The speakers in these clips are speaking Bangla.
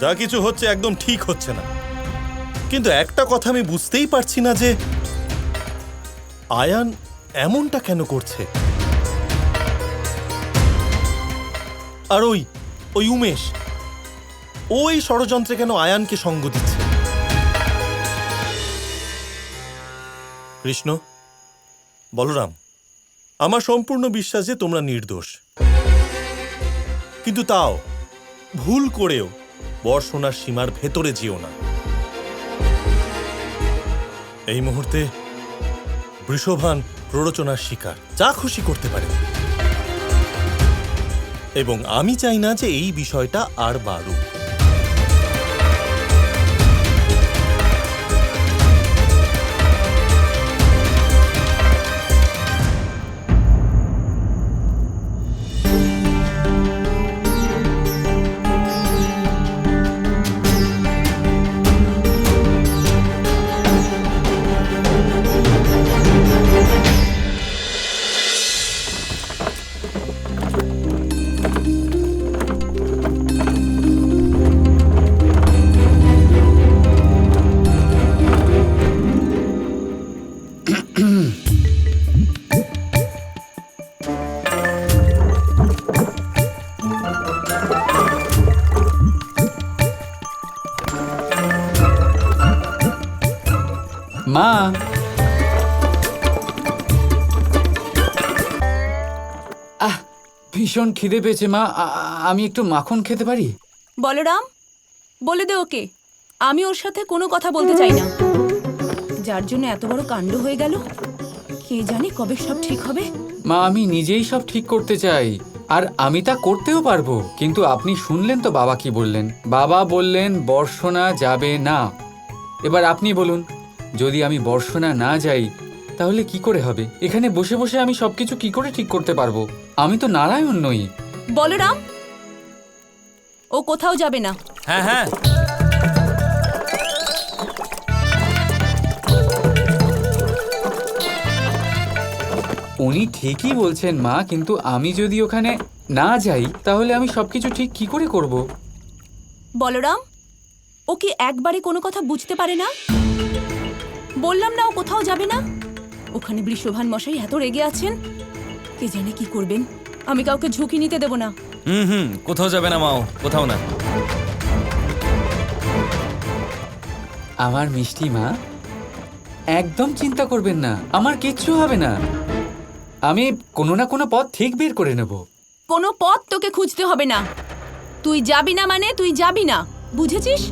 যা কিছু হচ্ছে একদম ঠিক হচ্ছে না, কিন্তু একটা কথা আমি বুঝতেই পারছি না যে আয়ান এমনটা কেন করছে। আর ওই উমেশ, ওই ষড়যন্ত্রে কেন আয়ানকে সঙ্গ দিচ্ছে? কৃষ্ণ, বলরাম, আমার সম্পূর্ণ বিশ্বাস যে তোমরা নির্দোষ, কিন্তু তাও ভুল করেও বর্ষণার সীমার ভেতরে যেও না। এই মুহূর্তে বৃষভান প্ররোচনার শিকার, যা খুশি করতে পারে, এবং আমি চাই না যে এই বিষয়টা আর বাড়ুক। মা, ভীষণ খিদে পেয়েছে মা। আমি একটু মাখন খেতে পারি? বলরাম, বলে দে ওকে আমি ওর সাথে কোনো কথা বলতে চাই না। যার জন্য এত বড় কাণ্ড হয়ে গেল, কে জানে কবে সব ঠিক হবে। মা, আমি নিজেই সব ঠিক করতে চাই, আর আমি তা করতেও পারবো, কিন্তু আপনি শুনলেন তো বাবা কি বললেন? বাবা বললেন বর্ষণা যাবে না। এবার আপনি বলুন, যদি আমি বর্ষণা না যাই তাহলে কি করে হবে? এখানে বসে বসে আমি সবকিছু কি করে ঠিক করতে পারবো? আমি তো নারায়ণ নই। বলরাম, ও কোথাও যাবে না। হ্যাঁ হ্যাঁ, উনি ঠিকই বলছেন মা, কিন্তু আমি যদি ওখানে না যাই তাহলে আমি সবকিছু ঠিক কি করে করব? বলরাম, ও কি একবারে কোনো কথা বুঝতে পারে না? বললাম না ও কোথাও যাবে না। ওখানে বৃষভান মশাই এত রেগে আছেন, কে জানে কি করবেন। আমি কাউকে ঝুঁকি নিতে দেব না। কোথাও যাবে না মাও, কোথাও না। আমার মিষ্টি মা, একদম চিন্তা করবেন না, আমার কিচ্ছু হবে না। আমি কোনো না কোনো পথ ঠিক বের করে নেব। কোনো পথ তোকে খুঁজতে হবে না। তুই যাবি না মানে তুই যাবি না, বুঝেছিস?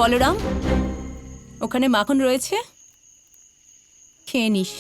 বলরাম, ওখানে মাখন রয়েছে, খেয়ে নিস।